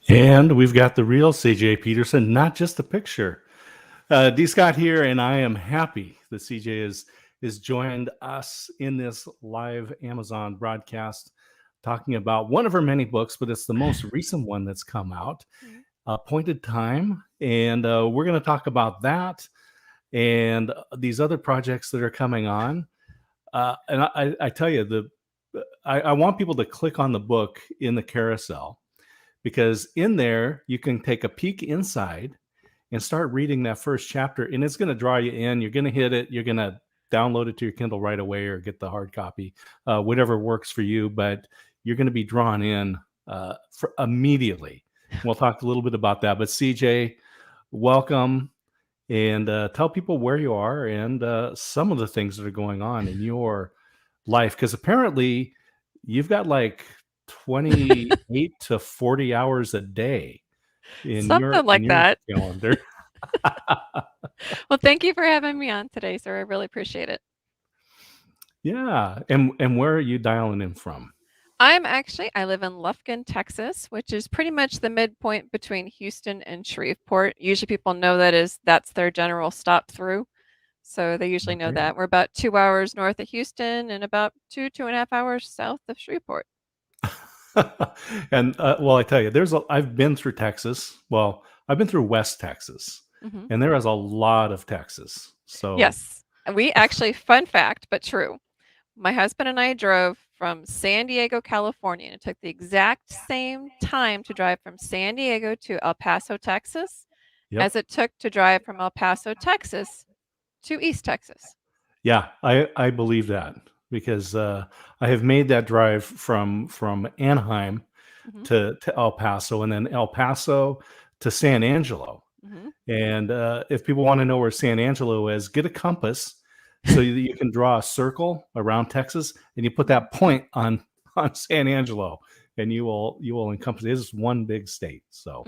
And we've got the real CJ Peterson, not just a picture. D. Scott here, and I am happy that CJ is joined us in this live Amazon broadcast, talking about one of her many books, but it's the most recent one that's come out, Appointed Time. And we're going to talk about that and these other projects that are coming on. And I tell you, I want people to click on the book in the carousel, because in there you can take a peek inside and start reading that first chapter, and it's going to draw you in. You're going to hit it. You're going to download it to your Kindle right away or get the hard copy, whatever works for you. But you're going to be drawn in immediately. We'll talk a little bit about that. But CJ, welcome, and tell people where you are and some of the things that are going on in your life, because apparently you've got like 28 to 40 hours a day in something like that calendar. Well, thank you for having me on today, sir. I really appreciate it. Yeah. And where are you dialing in from? I live in Lufkin, Texas, which is pretty much the midpoint between Houston and Shreveport. Usually people know that's their general stop through. So they usually know that. We're about 2 hours north of Houston and about 2.5 hours south of Shreveport. And well, I tell you, I've been through Texas. Well, I've been through West Texas, and there is a lot of Texas. So yes, we actually, fun fact, but true. My husband and I drove from San Diego, California, and it took the exact same time to drive from San Diego to El Paso, Texas, as it took to drive from El Paso, Texas to East Texas. Yeah, I believe that, because I have made that drive from Anaheim to El Paso, and then El Paso to San Angelo. And if people want to know where San Angelo is, get a compass so that you can draw a circle around Texas, and you put that point on San Angelo, and you will encompass it. It's one big state. So,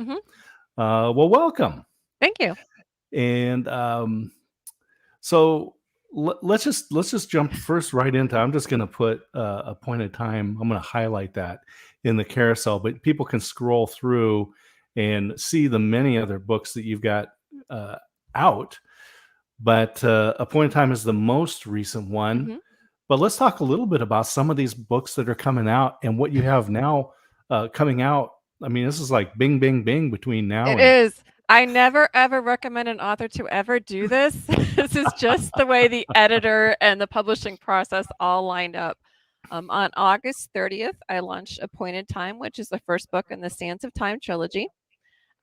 well, welcome. Thank you. And so let's just jump first right into. I'm just going to put Appointed Time. I'm going to highlight that in the carousel, but people can scroll through and see the many other books that you've got out. But Appointed Time is the most recent one. But let's talk a little bit about some of these books that are coming out and what you have now coming out. I mean, this is like bing, bing, bing between now. It is. I never, ever recommend an author to ever do this. This is just the way the editor and the publishing process all lined up. On August 30th, I launched Appointed Time, which is the first book in the Sands of Time trilogy.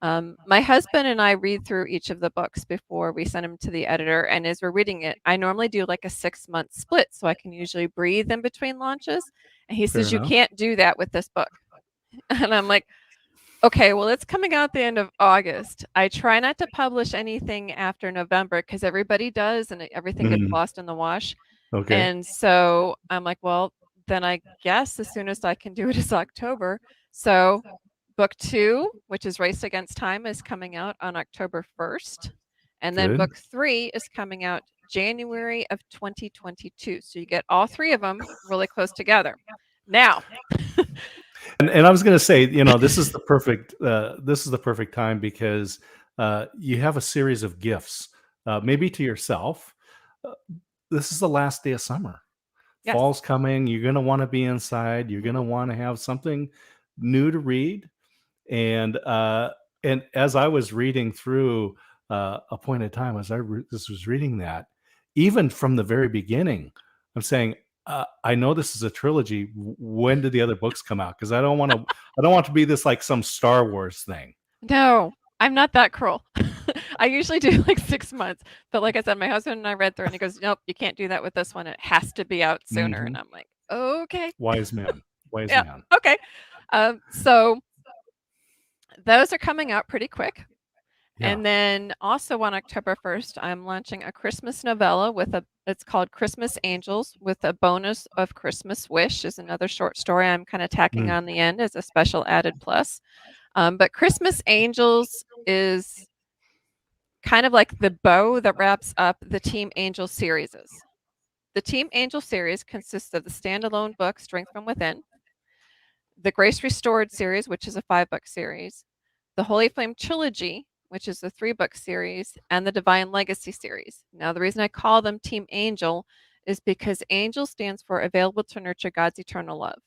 My husband and I read through each of the books before we send them to the editor. And as we're reading it, I normally do like a 6-month split, so I can usually breathe in between launches. And he says, you can't do that with this book. And I'm like, okay, well, it's coming out the end of August. I try not to publish anything after November because everybody does, and everything gets lost in the wash. Okay. And so I'm like, well, then I guess the soonest I can do it is October. So book 2, which is Race Against Time, is coming out on October 1st. And then book 3 is coming out January of 2022. So you get all 3 of them really close together. Now. And I was going to say, this is the perfect time, because you have a series of gifts, maybe to yourself. This is the last day of summer. Yes. Fall's coming. You're going to want to be inside. You're going to want to have something new to read. And as I was reading through Appointed Time, as this was reading that, even from the very beginning, I'm saying, I know this is a trilogy. When did the other books come out? Because I don't want to be this like some Star Wars thing. No, I'm not that cruel. I usually do like 6 months, but like I said, my husband and I read through, and he goes, "Nope, you can't do that with this one. It has to be out sooner." And I'm like, "Okay, Wise man, wise yeah, man. okay." So those are coming out pretty quick. Yeah. And then also on October 1st, I'm launching a Christmas novella it's called Christmas Angels, with a bonus of Christmas Wish is another short story I'm kind of tacking on the end as a special added plus. But Christmas Angels is kind of like the bow that wraps up the Team Angel series. The Team Angel series consists of the standalone book Strength from Within, the Grace Restored series, which is a 5-book series, the Holy Flame Trilogy, which is a 3-book series, and the Divine Legacy series. Now, the reason I call them Team Angel is because Angel stands for Available to Nurture God's Eternal Love.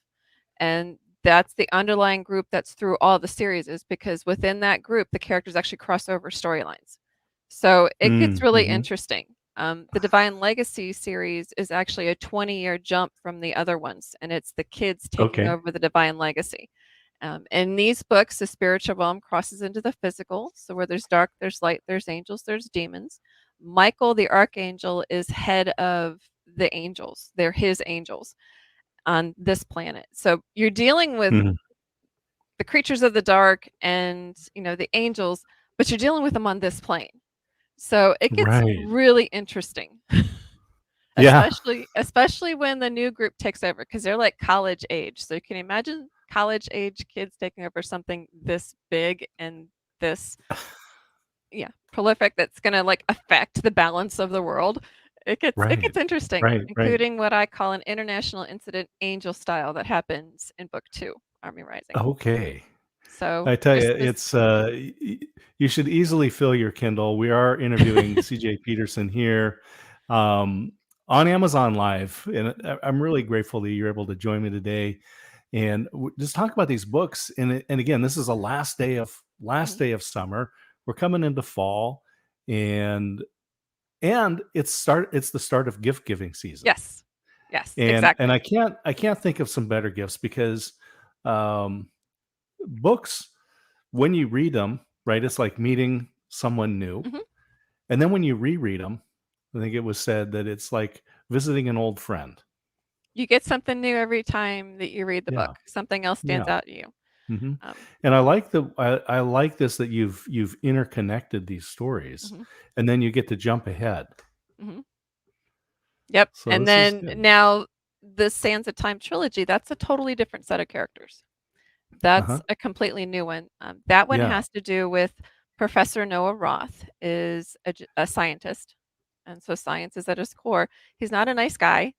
And that's the underlying group that's through all the series, is because within that group, the characters actually cross over storylines. So it gets really interesting. The Divine Legacy series is actually a 20-year jump from the other ones, and it's the kids taking over the Divine Legacy. In these books, the spiritual realm crosses into the physical. So where there's dark, there's light, there's angels, there's demons. Michael, the archangel, is head of the angels. They're his angels on this planet. So you're dealing with the creatures of the dark and, the angels, but you're dealing with them on this plane. So it gets really interesting. Yeah. Especially when the new group takes over, because they're like college age. So you can imagine college age kids taking over something this big and this prolific that's going to like affect the balance of the world. It gets interesting, including what I call an international incident angel style that happens in book 2, Army Rising. Okay. So I tell you, it's you should easily fill your Kindle. We are interviewing CJ Peterson here on Amazon Live, and I'm really grateful that you're able to join me today and just talk about these books. And again, this is a last day of summer. We're coming into fall, and it's the start of gift giving season. Yes, exactly. And I can't think of some better gifts, because books, when you read them, right, it's like meeting someone new. And then when you reread them, I think it was said that it's like visiting an old friend. You get something new every time that you read the book. Something else stands out to you. And I like I like this, that you've interconnected these stories, and then you get to jump ahead. Yep. So and then now the Sands of Time trilogy, that's a totally different set of characters. That's a completely new one. That one has to do with Professor Noah Roth, is a scientist. And so science is at his core. He's not a nice guy.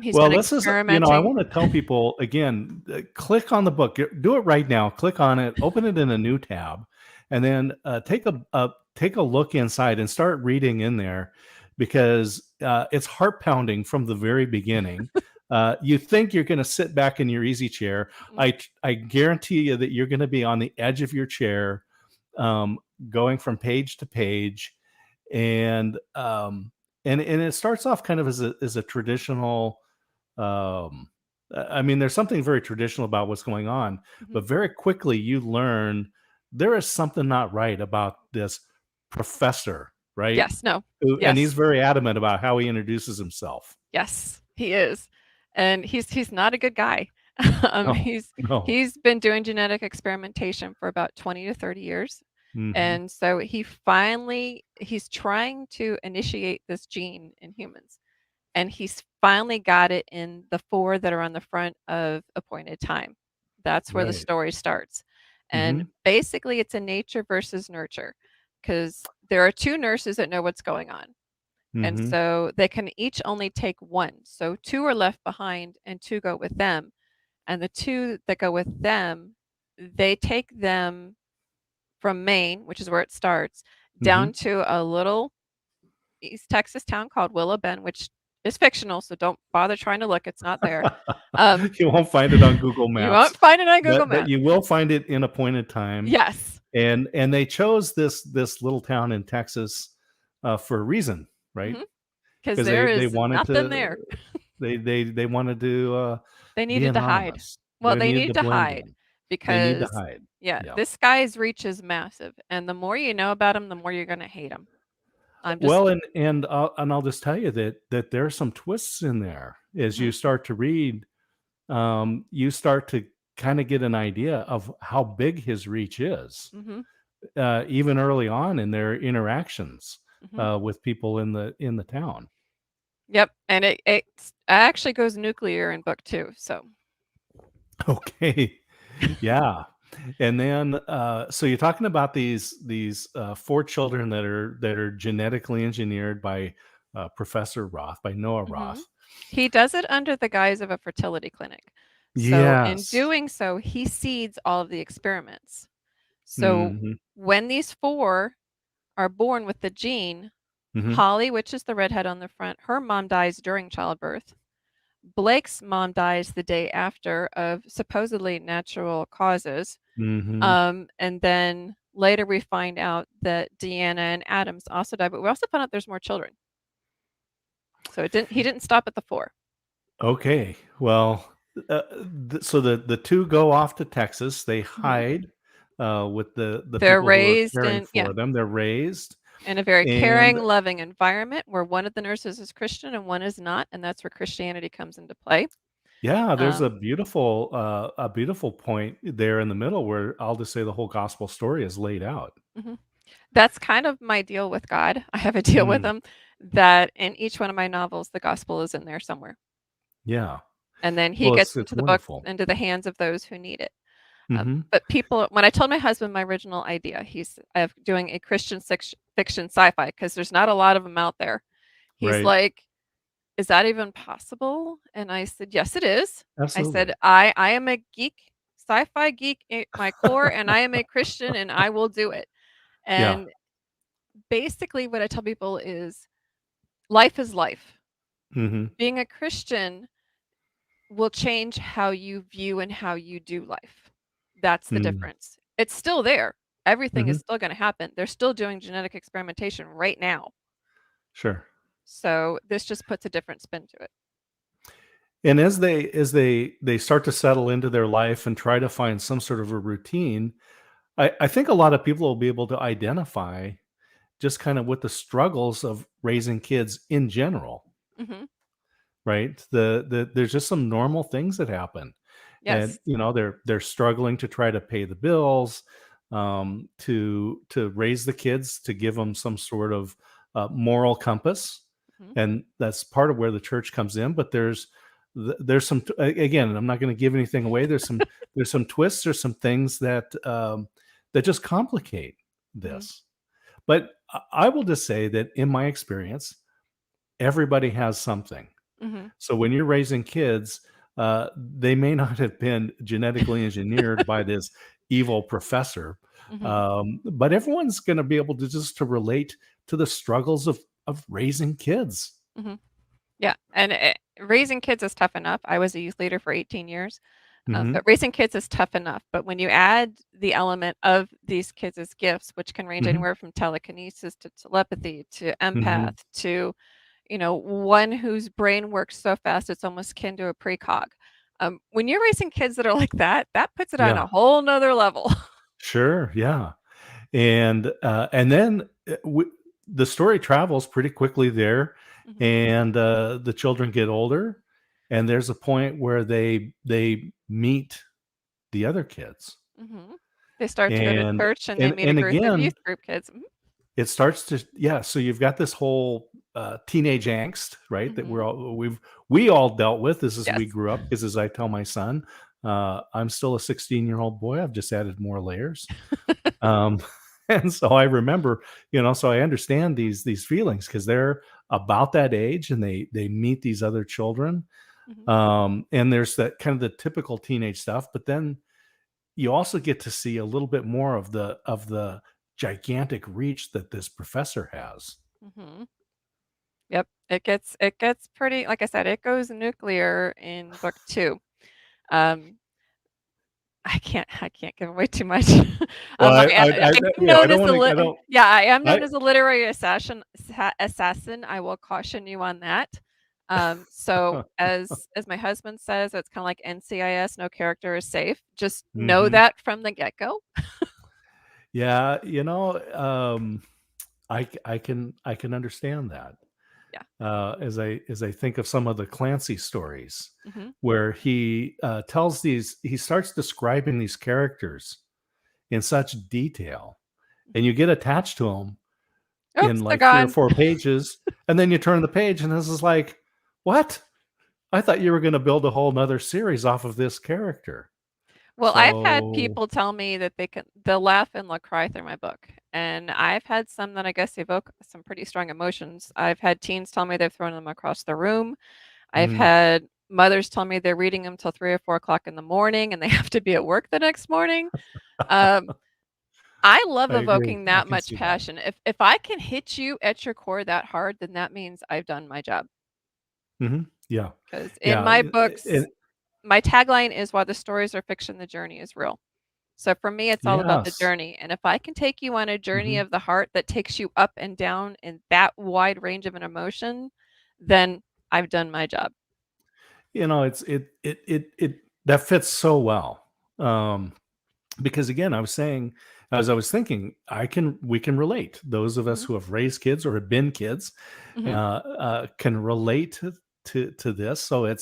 He's been experimenting. I want to tell people again, click on the book. Do it right now. Click on it, open it in a new tab, and then take a look inside and start reading in there, because it's heart pounding from the very beginning. You think you're going to sit back in your easy chair. I guarantee you that you're going to be on the edge of your chair, going from page to page, and it starts off kind of as a traditional. I mean, there's something very traditional about what's going on, but very quickly you learn there is something not right about this professor, right? Yes, no. And he's very adamant about how he introduces himself. Yes, he is. And he's not a good guy. He's been doing genetic experimentation for about 20 to 30 years. And so he's trying to initiate this gene in humans. And he's finally got it in the 4 that are on the front of Appointed Time. That's where the story starts. And basically it's a nature versus nurture, because there are 2 nurses that know what's going on. And so they can each only take 1. So 2 are left behind and 2 go with them. And the 2 that go with them, they take them from Maine, which is where it starts, down to a little East Texas town called Willow Bend, which It's fictional, so don't bother trying to look. It's not there. Um, You won't find it on Google you Maps, won't find it on Google but Maps. you will find it in appointed time. Yes. And they chose this little town in Texas for a reason, right? Because Because there they is wanted nothing to there. they wanted to They be needed to hide. anonymous. Well, They they needed need to to blend hide in. They need to because, hide. yeah, Yeah. this guy's reach is massive, and the more you know about him, the more you're gonna hate him. I'm just Well, and I'll just tell you that there are some twists in there as you Mhm, start to read. You start to kind of get an idea of how big his reach is, mhm, even early on in their interactions mhm. with people in the town. Yep, and it actually goes nuclear in book 2, so Okay, yeah, and then so you're talking about these 4 children that are genetically engineered by Professor Roth, by Noah mhm. Roth. He does it under the guise of a fertility clinic. So, in Yes. doing so, he seeds all of the experiments. So, Hmm. when these 4 are born with the gene, Hmm. Holly, which is the redhead on the front, her mom dies during childbirth. Blake's mom dies the day after of supposedly natural causes. Hmm. And then later we find out that Deanna and Adams also died, but we also found out there's more children. So he didn't stop at the 4. Okay. Well, so the 2 go off to Texas. They Mhm. hide with the They're people who are raised caring in, yeah, for them. They're raised, in a very and caring, loving environment where one of the nurses is Christian and one is not, and that's where Christianity comes into play. yeah, there's Um, a beautiful point there in the middle where I'll just say the whole gospel story is laid out. mhm. That's kind of my deal with God. I have a deal with Mm, him that in each one of my novels, the gospel is in there somewhere. yeah. And then he Well, gets it's into the book wonderful. into the hands of those who need it. Hmm. But people, when I told my husband my original idea, he's of doing a Christian fiction sci-fi because there's not a lot of them out there. He's Right. like, "Is that even possible?" And I said, "Yes, it is." I said, Absolutely. "I am a geek, sci-fi geek at my core, and I am a Christian, and I will do it." Yeah. And basically, what I tell people is, life is life. Hmm. Being a Christian will change how you view and how you do life. That's the Mm. difference. It's still there. Everything is Hmm. still gonna happen. They're still doing genetic experimentation right now. Sure. So this just puts a different spin to it. And as they start to settle into their life and try to find some sort of a routine, I think a lot of people will be able to identify just kind of with the struggles of raising kids in general, Mhm. right? There's just some normal things that happen, and Yes. they're struggling to try to pay the bills, to raise the kids, to give them some sort of moral compass, Mhm. and that's part of where the church comes in. But there's some again, I'm not going to give anything away. There's some twists. There's some things that just complicate Mhm. this. But I will just say that in my experience, everybody has something. Mhm. So when you're raising kids, they may not have been genetically engineered by this evil professor, Mhm. but everyone's going to be able to just to relate to the struggles of raising kids. Mhm. Yeah, and raising kids is tough enough. I was a youth leader for 18 years, Hmm. but raising kids is tough enough. But when you add the element of these kids as gifts, which can range Hmm. anywhere from telekinesis to telepathy to Hmm. empath to, one whose brain works so fast it's almost akin to a precog. When you're raising kids that are like that puts it on Yeah, a whole nother level. sure, yeah, and then the story travels pretty quickly there, Mhm. and the children get older, and there's a point where they meet the other kids, Mhm. They start to go to and church and they meet a and group of again youth group kids. Mhm. it starts to, yeah, so you've got this whole teenage angst, right, that Mhm. we all dealt with as we Yes. grew up, because as I tell my son, I'm still a 16-year-old boy. I've just added more layers. um, and so I remember, so I understand these feelings because they're about that age, and they meet these other children, Mhm. and there's that kind of the typical teenage stuff, but then you also get to see a little bit more of the gigantic reach that this professor has. Mhm. Yep. It gets pretty, like I said, it goes nuclear in book 2. Um, I can't give away too much. Well, I am yeah, I known don't as a want to. I don't. yeah, I am I known as a literary assassin. I will caution you on that. So as my husband says, it's kind of like NCIS, no character is safe. Just know Mhm. that from the get-go. Yeah, I can understand that. Yeah. As I think of some of the Clancy stories Mhm. where he starts describing these characters in such detail, and Mhm. you get attached to them in Oops, they're like 3 or gone. 4 pages, and then you turn the page, and this is like, "What? I thought you were gonna build a whole 'nother series off of this character." Well, I've had So people tell me that they'll laugh and they'll cry through my book, and I've had some that I guess evoke some pretty strong emotions. I've had teens tell me they've thrown them across the room. I've mm, had mothers tell me they're reading them till 3 or 4 o'clock in the morning, and they have to be at work the next morning. Um, I love I agree. evoking I that can much see that. passion. If I can hit you at your core that hard, then that means I've done my job. Mhm. Yeah. Because in Yeah, my and books, my tagline is, "While the stories are fiction, the journey is real." So for me, it's all about the yes. journey, and if I can take you on a journey Mhm. of the heart that takes you up and down in that wide range of an emotion, then I've done my job. It that fits so well. Because again, I was saying, as I was thinking, we can relate. Those of us Mhm, who have raised kids or have been kids mhm, can relate to this. So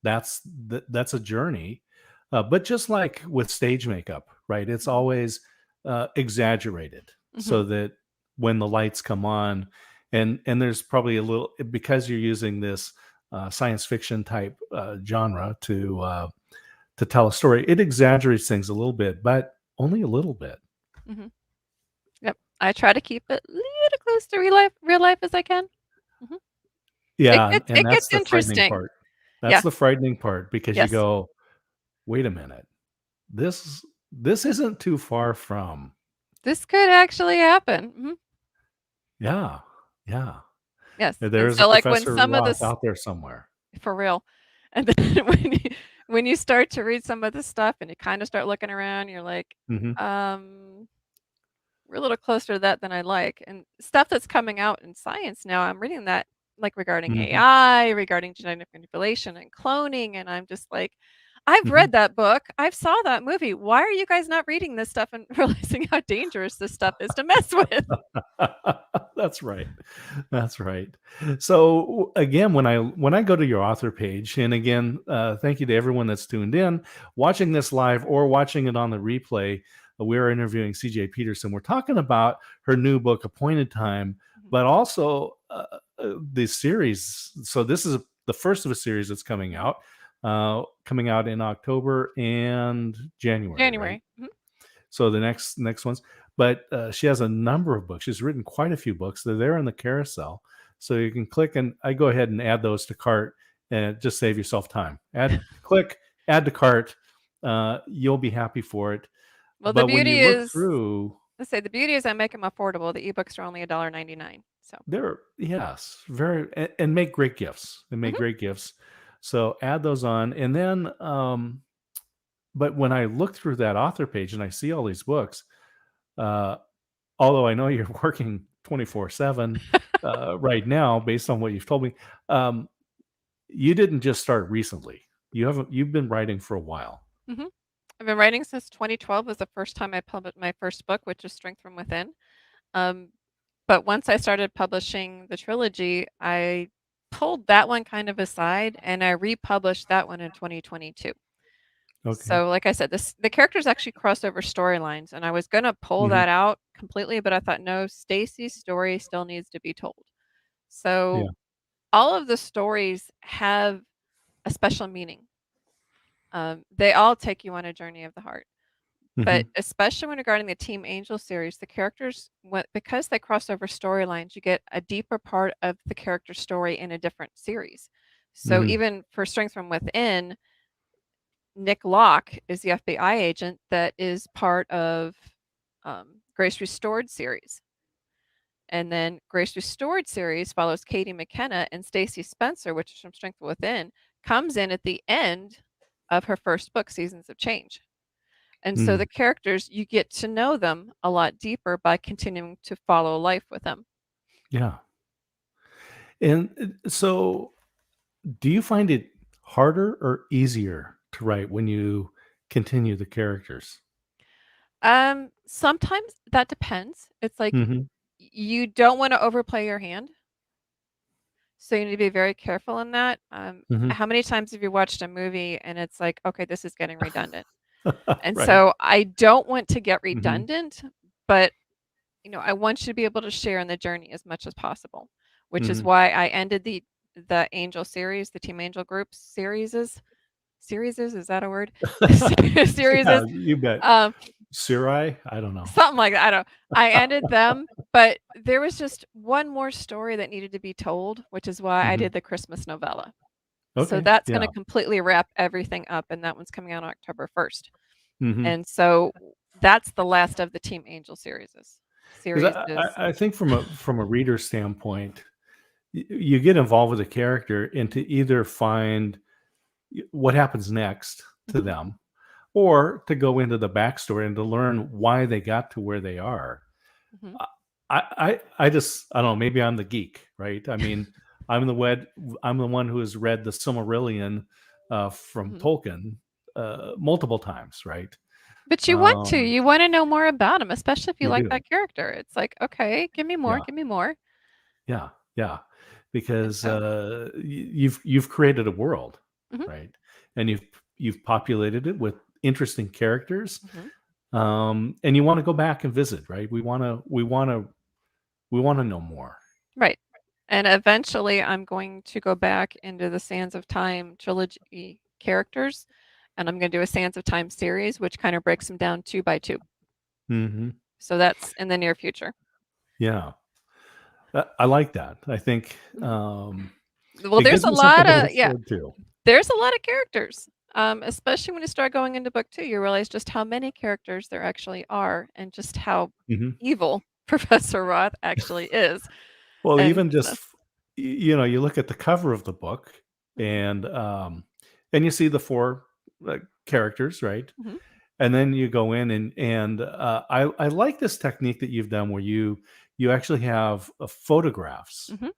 that's a journey. But just like with stage makeup, right? It's mhm, always exaggerated so mhm, that when the lights come on, and there's probably a little because you're using this science fiction type genre to tell a story. It exaggerates things a little bit, but only a little bit. mhm. Yep. I try to keep it little close to real life as I can. Mhm. It Yeah, gets and it that's gets the frightening interesting. part. That's Yeah. the frightening part because you Yes. go, "Wait a minute. This isn't too far from." This could actually happen. Mhm. Yeah, yeah. Yes. And There's a so, like, when Professor some of Roth this out there somewhere. for real. And then when you start to read some of this stuff and you kinda start looking around, you're like, Mhm, um we're a little closer to that than I like. And stuff that's coming out in science now, I'm reading that like regarding mhm, AI, regarding genetic manipulation and cloning, and I'm just like, I've mhm. read that book. I've saw that movie. Why are you guys not reading this stuff and realizing how dangerous this stuff is to mess with? That's right. That's right. So again, when I go to your author page, and again, thank you to everyone that's tuned in, watching this live or watching it on the replay. We're interviewing CJ Peterson. We're talking about her new book, Appointed Time, Mhm, but also the series. So this is the first of a series that's mhm. coming out in October and January, right? January. Mhm, So the next ones, but she has a number of books. She's written quite a few books. They're there in the carousel, so you can click and I go ahead and add those to cart and just save yourself time. Add to cart. You'll be happy for it. well, the But when you beauty look is, through, let's say the beauty is I make them affordable. The ebooks are only $1.99. So, they're yes, very and make great gifts. They make mhm. great gifts. So add those on, and then but when I look through that author page and I see all these books, uh, although I know you're working 24/7 right now, based on what you've told me, um, you didn't just start recently. You've been writing for a while. Mhm. I've been writing since 2012 was the first time I published my first book, which is Strength from Within. Um, but once I started publishing the trilogy, I pulled that one kind of aside and I republished that one in 2022. Okay. So, like I said, the characters actually cross over storylines, and I was gonna pull Mhm. that out completely, but I thought, no, Stacy's story still needs to be told. Yeah. So, all of the stories have a special meaning. They all take you on a journey of the heart. But Mhm. especially when regarding the Team Angel series, the characters, because they cross over storylines, you get a deeper part of the character story in a different series. So Mhm. even for Strength from Within, Nick Locke is the FBI agent that is part of Grace Restored series. And then Grace Restored series follows Katie McKenna, and Stacey Spencer, which is from Strength Within, comes in at the end of her first book, Seasons of Change. And so the characters, you get to know them a lot deeper by continuing to follow life with them. Yeah. And so, do you find it harder or easier to write when you continue the characters? Sometimes that depends. It's like Mhm. you don't want to overplay your hand, so you need to be very careful in that. Mhm. How many times have you watched a movie and it's like, okay, this is getting redundant? And Right. so I don't want to get Mhm. redundant, but I want you to be able to share in the journey as much as possible, which is Mhm. why I ended the Angel series, the Team Angel Group series is that a word? Series Yeah, is you bet. um Sirai? I don't know. something like that. I ended them, but there was just one more story that needed to be told, which is why I Mhm. did the Christmas novella. So Okay. that's going Yeah. to completely wrap everything up, and that one's coming out on October 1st. Mhm. And so that's the last of the Team Angel series. 'Cause Series is I think from a reader standpoint, you get involved with a character and to either find what happens next to Mhm, them, or to go into the backstory and to learn why they got to where they are. mhm, I just I don't know, maybe I'm the geek, right? I mean, I'm the wed I'm the one who has read the Silmarillion, from mhm. Tolkien, multiple times, right? But Um, you wanna know more about him, especially if you you like do. that character. It's like, "Okay, Yeah, give me more." yeah, yeah. And Because, so you've created a world, mhm, right? And you've populated it with interesting characters, mhm. and you wanna go back and visit, right? We wanna know more. Right. And eventually, I'm going to go back into the Sands of Time trilogy characters, and I'm gonna do a Sands of Time series, which kinda breaks them down 2 by 2. Mhm. So that's in the near future. Yeah. I like that. I think, Mhm. Well, it there's gives a me something lot to of look yeah, forward to. there's a lot of characters, especially when you start going into book 2, you realize just how many characters there actually are and just how Mhm. evil Professor Roth actually is, Well, and even just so you look at the cover of the book, mhm, and you see the 4, characters, right? mhm, And then you go in and I like this technique that you've done where you actually have, photographs mhm,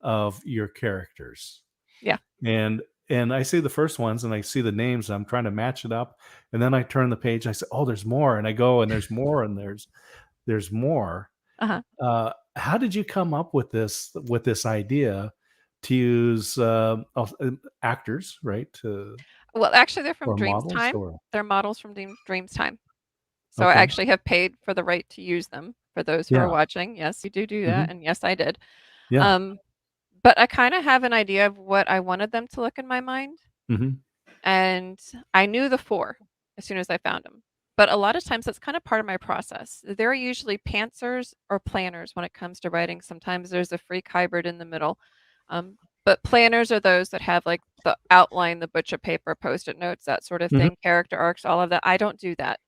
of your characters. yeah, And I see the first ones and I see the names, and I'm trying to match it up, and then I turn the page, I say, "Oh, there's more," and I go, and there's more, and there's more. uh-huh. How did you come up with this idea to use, actors, right, Well, actually, they're from or Dreams models, Time. or They're models from Dreams Time. So I okay. actually have paid for the right to use them for those who are Yeah. watching. Yes, you do Mhm. that, and yes, I did. Yeah. Um, but I kinda have an idea of what I wanted them to look in my mind. Mhm. And I knew the 4 as soon as I found them. But a lot of times that's kind of part of my process. They're usually pantsers or planners when it comes to writing. Sometimes there's a freak hybrid in the middle. But planners are those that have like the outline, the butcher paper, post-it notes, that sort of Mhm. thing, character arcs, all of that. I don't do that.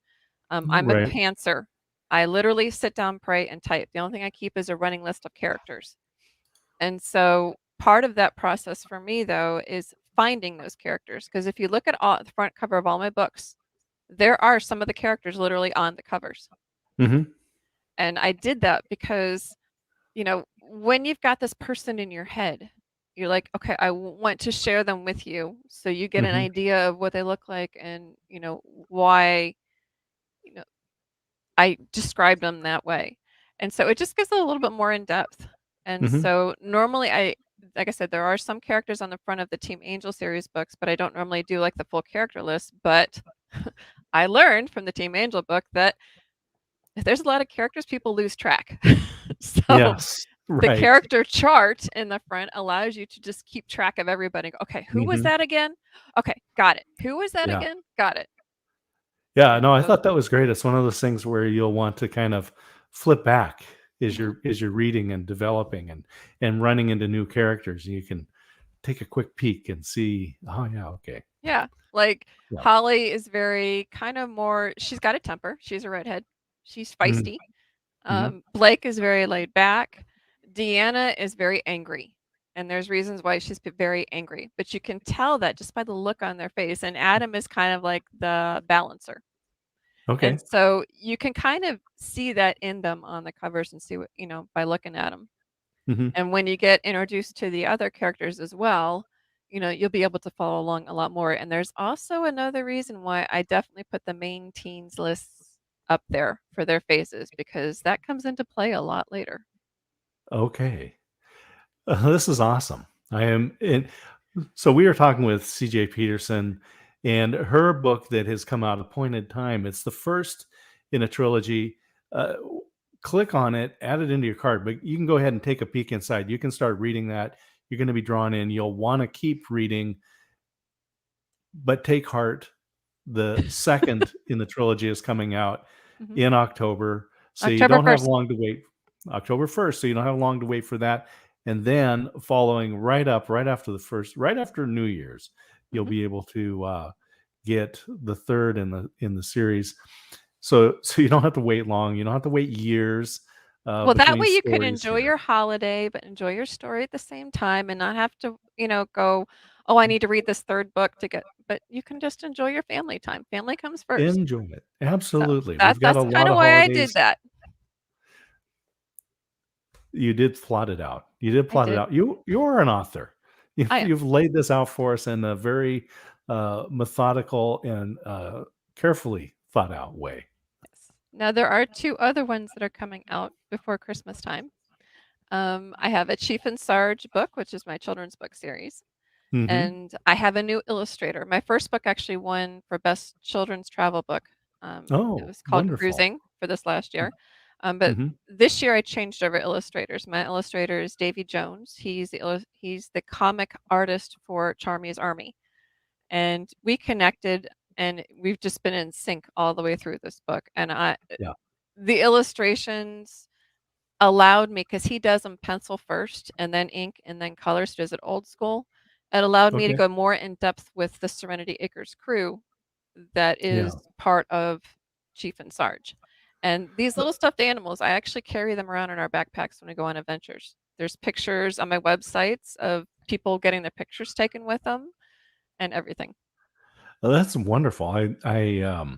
I'm a Right. pantser. I literally sit down, pray, and type. The only thing I keep is a running list of characters. And so part of that process for me though is finding those characters because if you look at all the front cover of all my books, there are some of the characters literally on the covers. Mhm. And I did that because, when you've got this person in your head, you're like, okay, want to share them with you so you get an Mhm. idea of what they look like and, why, you know, I described them that way. And so it just gives it a little bit more in depth. And Mhm. so normally like I said, there are some characters on the front of the Team Angel series books, but I don't normally do like the full character list. But I learned from the Team Angel book that if there's a lot of characters, people lose track. So Yes. the Right. character chart in the front allows you to just keep track of everybody. Okay, who was Mhm. that again? Okay, got it. Who was that Yeah. again? Got it. Yeah, And no, I so, thought that was great. It's one of those things where you'll want to kind of flip back as mhm. you're reading and developing and running into new characters. You can take a quick peek and see, "Oh, yeah, okay." Yeah, like, Yeah. Holly is very kind of more she's got a temper, she's a redhead, she's Mhm. feisty, Blake is very laid back. Deanna is very angry. And there's reasons why she's very angry, but you can tell that just by the look on their face. And Adam is kind of like the balancer. Okay. And so you can kind of see that in them on the covers and see what, by looking at them. Mhm. And when you get introduced to the other characters as well, you'll be able to follow along a lot more. And there's also another reason why I definitely put the main teens lists up there for their faces, because that comes into play a lot later. Okay. This is awesome. So we are talking with CJ Peterson, and her book that has come out, Appointed Time. It's the first in a trilogy. Uh, Click on it, add it into your cart, but you can go ahead and take a peek inside. You can start reading that. You're going to be drawn in. You'll want to keep reading, but take heart. The second in the trilogy is coming out Mhm. in October, so you October don't have 1st. long to wait. October 1st, so you don't have long to wait for that. And then following right after New Year's, you'll Mhm. be able to get the third in the series. So you don't have to wait long. You don't have to wait years Well, that between way you can stories enjoy here. your holiday, but enjoy your story at the same time and not have to, go, "Oh, I need to read this 3rd book to get," but you can just enjoy your family time. Family comes first. Enjoy it. So, Absolutely. that's We've got a that's lot kinda of why I did holidays. that. You did plot it out. You did I plot it did. out. You are an author. You've I am. you've laid this out for us in a very methodical and carefully thought out way. Yes. Now there are 2 other ones that are coming out before Christmas time. I have a Chief and Sarge book, which is my children's book series, Hmm. and I have a new illustrator. My first book actually won for best children's travel book. It Oh, was called wonderful. Cruising for this last year. But Hmm. this year I changed over illustrators. My illustrator is Davy Jones. He's the comic artist for Charmy's Army, and we connected, and we've just been in sync all the way through this book. And Yeah. the illustrations allowed me, because he does them pencil first and then ink and then color, so does it old school. It allowed me to Okay. go more in depth with the Serenity Acres crew that Yeah. is part of Chief and Sarge. And these little stuffed animals, I actually carry them around in our backpacks when we go on adventures. There's pictures on my websites of people getting their pictures taken with them and everything. Well, that's wonderful. I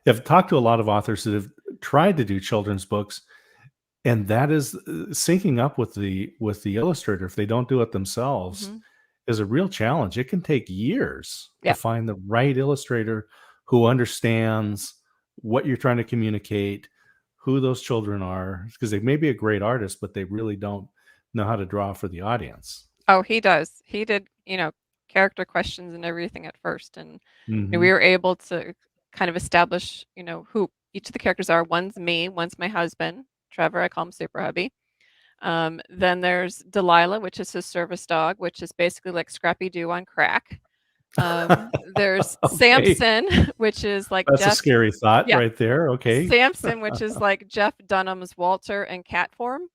have talked to a lot of authors that have tried to do children's books, and that is syncing up with the illustrator. If they don't do it themselves, Mhm. is a real challenge. It can take years to Yeah. find the right illustrator who understands what you're trying to communicate, who those children are, because they may be a great artist, but they really don't know how to draw for the audience. Oh, he does. He did, character questions and everything at first, and we Hmm. were able to kind of establish, who each of the characters are. One's me, one's my husband, Trevor. I call him Super Hubby. Then there's Delilah, which is his service dog, which is basically like Scrappy Doo on crack. There's Okay, Samson, which is like that's a Jeff. scary thought Yeah, right there. Okay, Samson, which is like Jeff Dunham's Walter in cat form.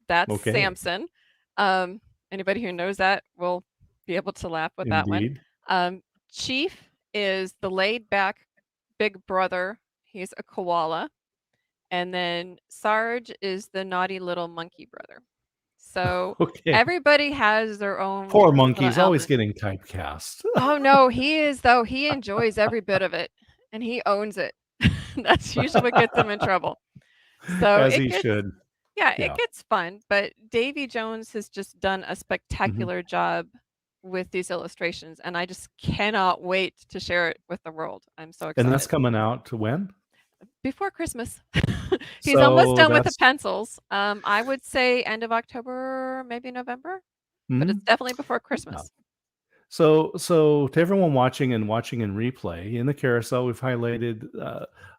That's okay, Samson. Um, Anybody who knows that will be able to laugh with that one. indeed. Chief is the laid back big brother. He's a koala. And then Sarge is the naughty little monkey brother. So Okay, everybody has their own poor little monkey's always element. getting typecast. Oh no, he is though. He enjoys every bit of it and he owns it. That's usually what gets him in trouble. So As he should. it Yeah. gets fun, but Davy Jones has just done a Mhm. spectacular job with these illustrations, and I just cannot wait to share it with the world. I'm so And that's excited. coming out to when? Before Christmas. He's almost So done with the that's pencils. I would say end of October, maybe November, but it's mhm. definitely before Yeah. Christmas. So to everyone watching and watching in replay, in the carousel, we've highlighted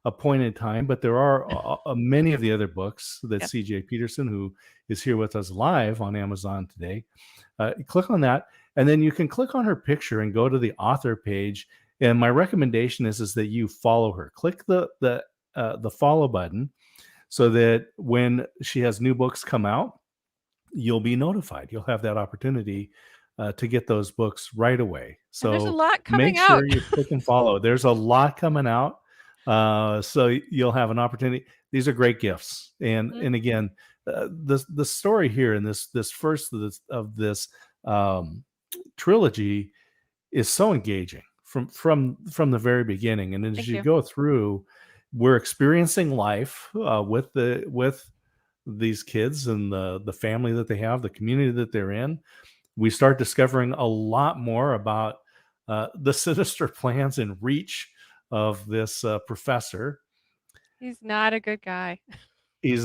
Appointed Time, but there are many of the other books that Yep. CJ Peterson, who is here with us live on Amazon today, click on that, and then you can click on her picture and go to the author page. And my recommendation is that you follow her. Click the follow button so that when she has new books come out, you'll be notified. You'll have that opportunity to get those books right away. And there's a So lot make coming sure out. you click and follow. There's a lot coming out. So you'll have an opportunity. these are great gifts. Mhm. And again, the story here in this first of this trilogy is so engaging from the very beginning. And as Thank you you. go through, we're experiencing life with these kids and the family that they have, the community that they're in. We start discovering a lot more about the sinister plans and reach of this professor. He's not a good guy. He is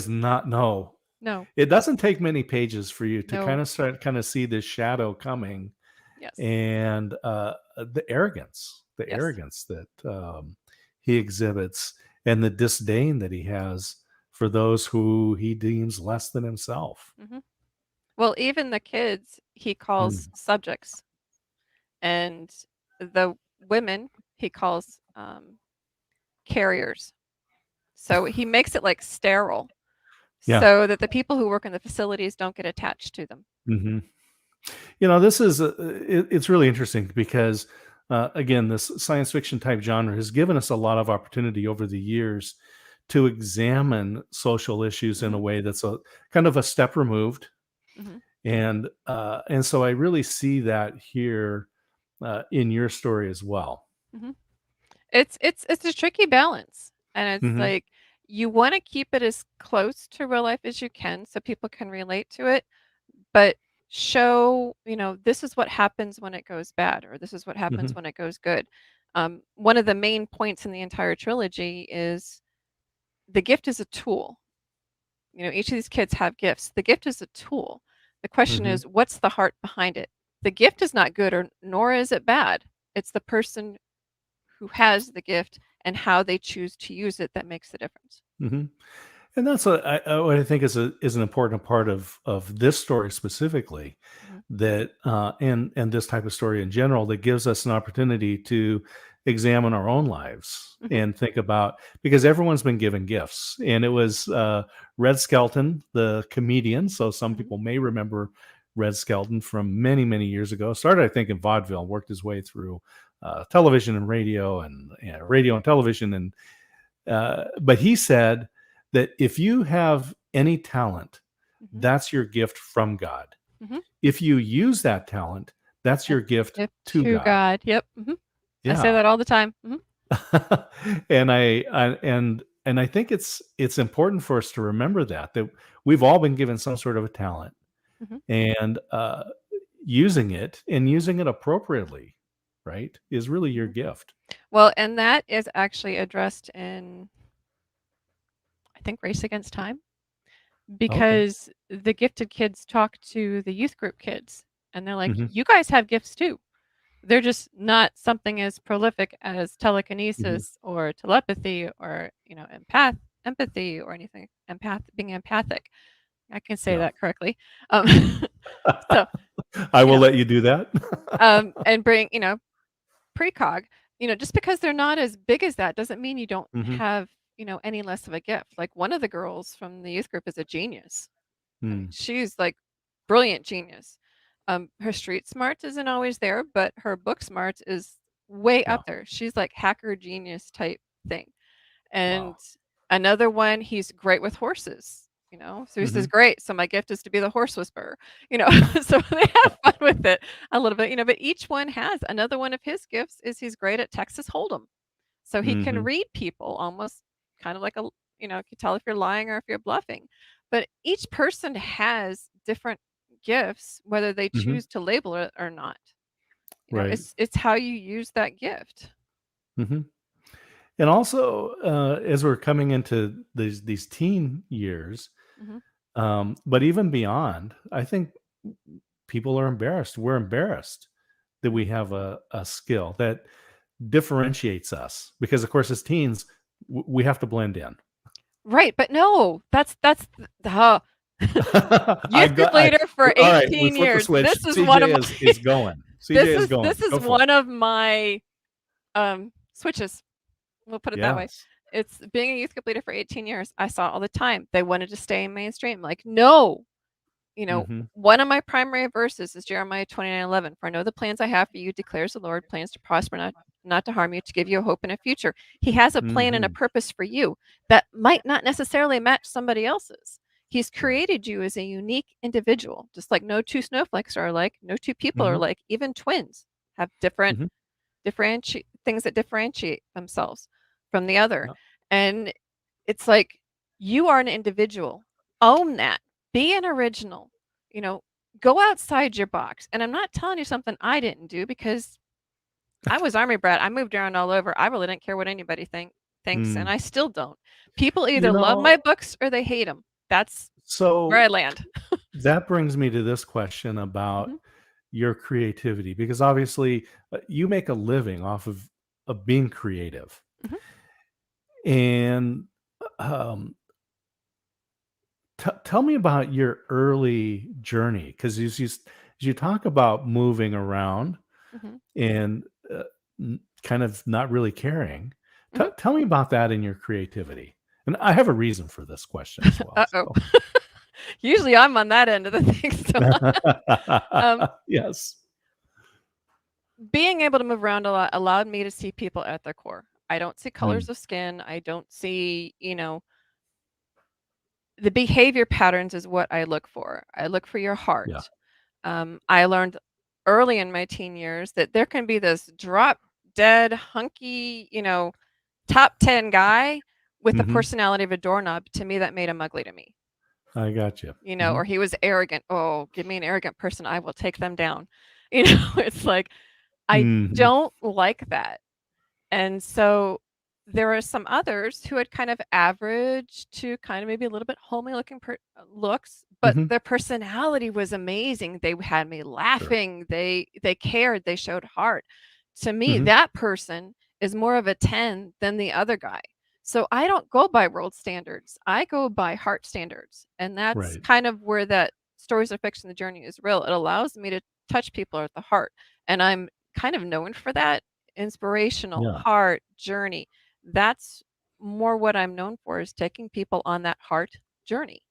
not, no. No. It doesn't take many pages for you to No. kind of see this shadow coming, Yes. and the Yes. arrogance that he exhibits, and the disdain that he has for those who he deems less than himself. Mhm. Well, even the kids he calls Mm. subjects, and the women he calls carriers. So he makes it like sterile Yeah. so that the people who work in the facilities don't get attached to them. Hmm. This is it's really interesting because again, this science fiction type genre has given us a lot of opportunity over the years to examine social issues in Mhm. a way that's a kind of a step removed. Mhm. And so I really see that here in your story as well. Mhm. It's a tricky balance, and it's Hmm. like you want to keep it as close to real life as you can so people can relate to it, but show, this is what happens when it goes bad, or this is what happens Hmm. when it goes good. One of the main points in the entire trilogy is the gift is a tool. Each of these kids have gifts. The gift is a tool. The question Hmm. is, what's the heart behind it? The gift is not good, or nor is it bad. It's the person who has the gift and how they choose to use it that makes the difference. Hmm. And that's what I think is an important part of this story specifically, Mhm. that and this type of story in general, that gives us an opportunity to examine our own lives Mhm. and think about, because everyone's been given gifts, and it was Red Skelton, the comedian. So some Mhm. people may remember Red Skelton from many years ago. Started, I think, in vaudeville, worked his way through television and radio, and radio and television, and but he said that if you have any talent, Mhm. that's your gift from God. Mhm. If you use that talent, that's your That's the gift gift to to God. God. Yep. I say Yeah. that all the time. And and I think it's important for us to remember that we've all been given some sort of a talent, Mhm. and using it appropriately, right, is really your Mhm. gift. Well, and that is actually addressed in, I think, Race Against Time, Okay. because the gifted kids talk to the youth group kids, and they're like, Hmm. "You guys have gifts too. They're just not something as prolific as Hmm. telekinesis or telepathy or, empathy or anything. Being empathic. I can say Yeah. that correctly. Um, so, I you will know, let you do that. and bring, precog. Just because they're not as big as that doesn't mean you don't Hmm. have, any less of a gift. Like one of the girls from the youth group is a genius. I mean, Mm. she's like brilliant genius. Her street smarts isn't always there, but her book smarts is way Yeah. up there. She's like hacker genius type thing. And Wow. another one, he's great with horses. So he says, Hmm. "Great. So my gift is to be the horse whisperer." So they have fun with it a little bit. But each one has another one of his gifts is he's great at Texas Hold'em. So he can Hmm. read people almost kind of like can tell if you're lying or if you're bluffing. But each person has different gifts, whether they Hmm. choose to label it or not. Right. It's how you use that gift. Hmm. And also, as we're coming into these teen years, Hmm. but even beyond, I think people are embarrassed. We're embarrassed that we Hmm. have a skill that differentiates us, because, of course, as teens, we have to blend in. Right, but no, that's the I youth group got. leader for All right, we 18 flip the years. switch. This is one of CJ my is going. CJ is going. this is Go for it. one of my switches. We'll put it that way. Yes. It's being a youth group leader for 18 years. I saw it all the time. They wanted to stay in mainstream. Like, no, Mm-hmm. One of my primary verses is Jeremiah 29:11. For I know the plans I have for you, declares the Lord, plans to prosper, not to harm you, to give you a hope and a future. He has a plan and a Mm-hmm. purpose for you that might not necessarily match somebody else's. He's Right. created you as a unique individual, just like no two snowflakes are alike, no two people are Mm-hmm. alike. Even twins have different Mm-hmm. things that differentiate themselves from the other. Yeah. And it's like you are an individual. Own that. Be an original. You know, go outside your box. And I'm not telling you something I didn't do because I was army brat. I moved around all over. I really didn't care what anybody thinks, and Mm. I still don't. People You either love my know, books or they hate them. That's where I so land. that brings me to this question about Mhm, your creativity, because obviously you make a living off of being creative. mhm, And um, tell me about your early journey, because as you talk about moving around mhm, and kind of not really caring. mhm. Tell me about that in your creativity. And I have a reason for this question as well. Uh-oh. Usually I'm on that end of the thing. So, um, Yes. being able to move around a lot allowed me to see people at their core. I don't see Mm, colors of skin. I don't see, the behavior patterns is what I look for. I look for your yeah. heart. I learned early in my teen years that there can be this drop dead, hunky, top 10 guy with the Hmm. personality of a doorknob. To me, that made him ugly to me, I got you. Hmm. or he was arrogant. Oh, give me an arrogant person. I will take them down. It's like, I Hmm. don't like that. And so there are some others who had kind of average to kind of maybe a little bit homely looking looks, but Hmm. their personality was amazing. They had me Sure. laughing. They cared. They showed heart. To me, Hmm. that person is more of a 10 than the other guy. So I don't go by world standards. I go by heart standards. And that's Right. kind of where that stories of fiction, the journey is real. It allows me to touch people at the heart. And I'm kind of known for that inspirational Yeah. heart journey. That's more what I'm known for, is taking people on that heart journey.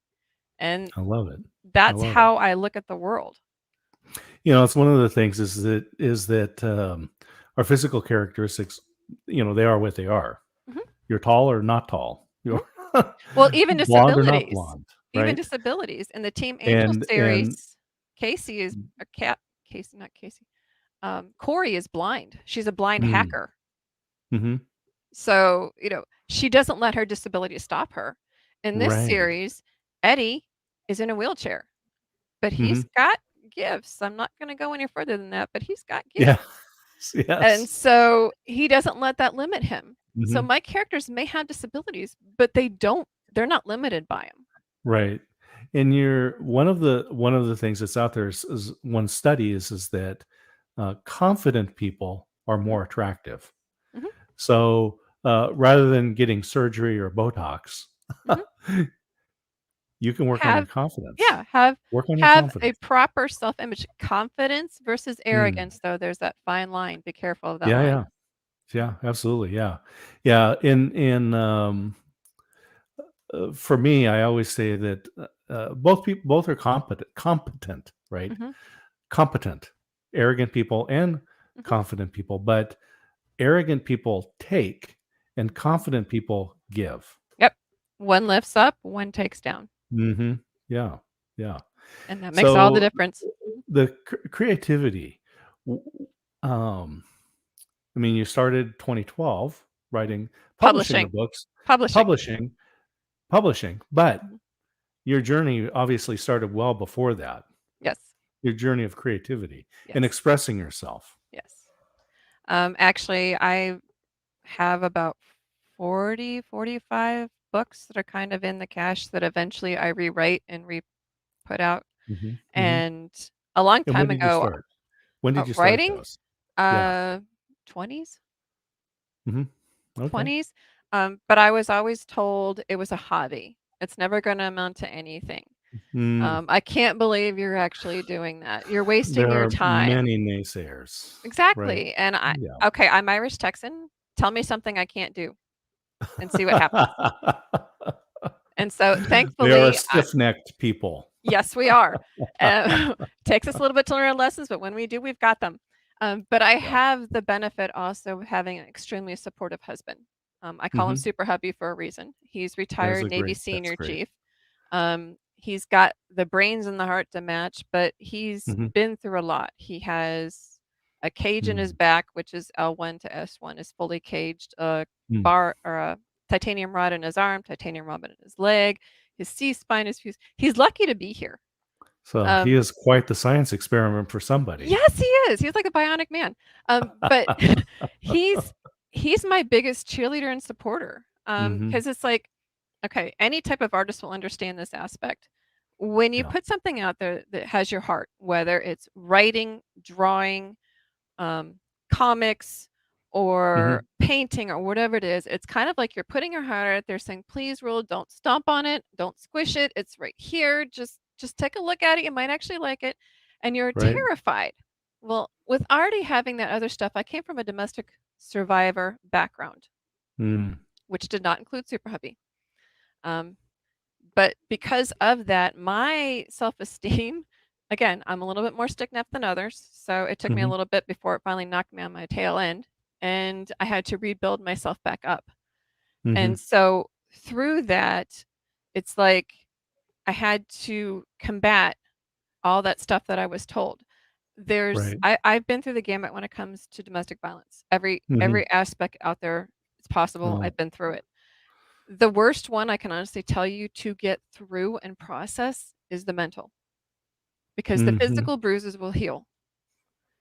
And I love it. I that's love it. how I look at the world. It's one of the things is that our physical characteristics, they are what they are. Mhm, You're tall or not tall. mhm. You're Well, even blonde or not disabilities, blonde, right? in the Team Angel And series, Casey is a cat. Casey, not Casey. Corey is blind. She's a blind mm, hacker. mhm, So, she doesn't let her disability stop her. In this right. series, Eddie is in a wheelchair, but he's Mhm. got gifts. I'm not going to go any further than that, but he's got Yeah. gifts. And Yes. so he doesn't let that limit him. So Mhm. my characters may have disabilities, but they're not limited by them. Right. And you're one of the things that's out there is one study is that confident people are Mhm, more attractive. mhm, So rather than getting surgery or Botox, mhm. you can work on your Have confidence. Yeah, have Work on your have a confidence. proper self-image. Confidence versus Mm. arrogance, though, there's that fine line. Be careful of that Yeah, line. yeah. Yeah, absolutely. Yeah. Yeah. For me, I always say that both are competent, right? Mhm, Competent, arrogant people and mhm. confident people, but arrogant people take and confident people give. Yep. One lifts up, one takes down, Hmm. Yeah, yeah. and that makes all the So difference. the creativity. w- Um, I mean, you started 2012 Mhm. publishing the Publishing. books, Publishing. publishing, publishing, but Mhm. your journey obviously started well before that. Yes. Your journey of creativity and Yes. expressing yourself. Yes. Actually, I have about 40, 45 books that are kind of in the cache that eventually I rewrite and re-put out. Mhm, mhm. And a long And when time did you ago, start? When did you start writing, those? Yeah. uh, 20s, Mhm. Okay. 20s. But I was always told it was a hobby. It's never going to amount to anything. Mm, I can't believe you're actually doing that. You're wasting there your are time. many naysayers, right? Exactly. And Yeah. okay, I'm Irish Texan. Tell me something I can't do and see what happens. And so There are thankfully, stiff-necked people. Yes, we are. Takes us a little bit to learn our lessons, but when we do, we've got them. But I Yeah. have the benefit also of having an extremely supportive husband. I call him Hmm. Super Hubby for a reason. He's That's retired a Navy great. That's senior great. chief. He's got the brains and the heart to match, but he's Hmm. been through a lot. He has a cage in his Mm. back, which is L1 to S1, is fully caged. A Mm. bar or a titanium rod in his arm, titanium rod in his leg. His C spine is fused. He's lucky to be here. So he Um, is quite the science experiment for somebody. yes, he is. He's like a bionic man. But he's he's my biggest cheerleader and supporter. Hmm. Because it's like, okay, any type of artist will understand this aspect. When you Yeah. put something out there that has your heart, whether it's writing, drawing, um, comics, or Hmm. painting, or whatever it is, it's kind of like you're putting your heart out there saying, please, rule, don't stomp on it, don't squish it. It's right here. Just take a look at it. You might actually like it. And you're Right. terrified. Well, with already having that other stuff, I came from a domestic survivor background, Mm. which did not include Super Hubby. Um, but because of that, my self-esteem, again, I'm a little bit more stick-necked than others, so it took me a Hmm. little bit before it finally knocked me on my tail end, and I had to rebuild myself back up. Hmm. And so through that, it's like I had to combat all that stuff that I was told. Right. I've been through the gamut when it comes to domestic violence. Hmm. Every aspect out there it's possible, Oh. I've been through it. The worst one I can honestly tell you to get through and process is the mental, because the Hmm. physical bruises will heal.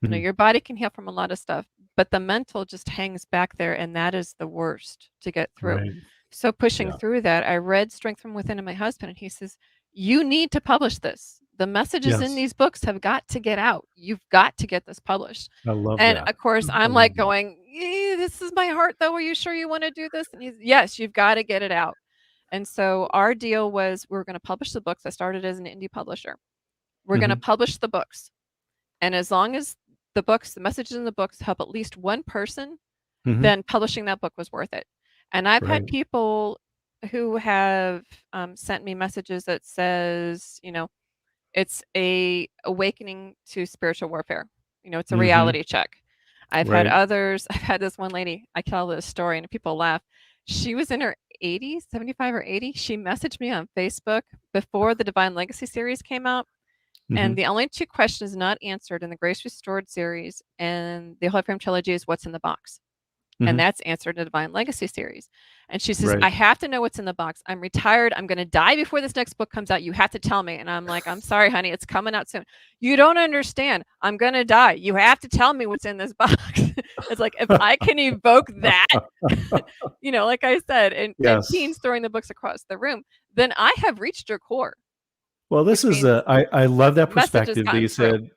Hmm. Your body can heal from a lot of stuff, but the mental just hangs back there, and that is the worst to get through. Right. So pushing Yeah. through that, I read Strength from Within to my husband, and he says, "You need to publish this. The messages in Yes. these books have got to get out. You've got to get this published." I love And that. of course, I I'm love like that. going, "This is my heart, though. Are you sure you want to do this?" And he's, "Yes, you've got to get it out." And so our deal was we were going to publish the books. I started as an indie publisher. We're going to Hmm. publish the books. And as long as the messages in the books help at least one person, Hmm. then publishing that book was worth it. And I've had Right. people who have sent me messages that says, it's a awakening to spiritual warfare. It's a Hmm. reality check. I've had Right. others. I've had this one lady. I tell this story, and people laugh. She was in her 80s, 75 or 80. She messaged me on Facebook before the Divine Legacy series came out. Hmm. And the only two questions not answered in the Grace Restored series and the Holy Frame trilogy is what's in the box. And Hmm. that's answered in the Divine Legacy series. And she says, Right. I have to know what's in the box. I'm retired. I'm going to die before this next book comes out. You have to tell me. And I'm like, I'm sorry, honey. It's coming out soon. You don't understand. I'm going to die. You have to tell me what's in this box. It's like, if I can evoke that, like I said, and Yes. teens throwing the books across the room, then I have reached your core, Well, this which is means a. I love that the message has perspective that gotten you through. said.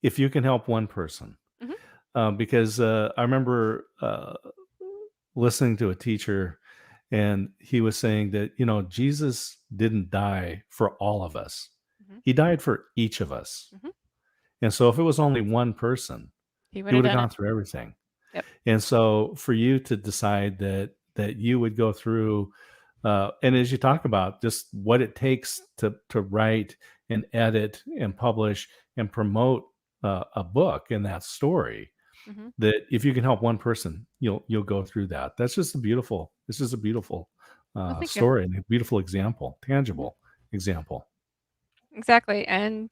If you can help one person, Mhm, because I remember listening to a teacher, and he was saying that Jesus didn't die for all of us; mhm, he died for each of us. mhm. And so, if it was only one person, He would he have would have done gone it. through everything. Yep. And so, for you to decide that you would go through, and as you talk about just what it takes to write and edit and publish and promote a book and that story, Mhm. that if you can help one person, you'll go through that. That's just a beautiful. This is a beautiful Well, thank you. story and a beautiful example, Mhm. tangible example. Exactly. And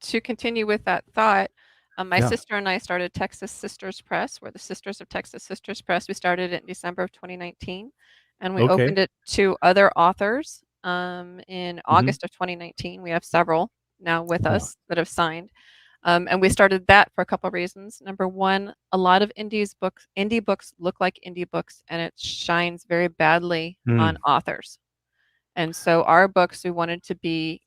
to continue with that thought, my Yeah. sister and I started Texas Sisters Press. We're the Sisters of Texas Sisters Press. We started it in December of 2019, and we Okay. opened it to other authors in Hmm. August of 2019. We have several now with Yeah. us that have signed. And we started that for a couple of reasons. Number one, a lot of indie books look like indie books, and it shines very badly on Mm. authors. And so our books, we wanted to be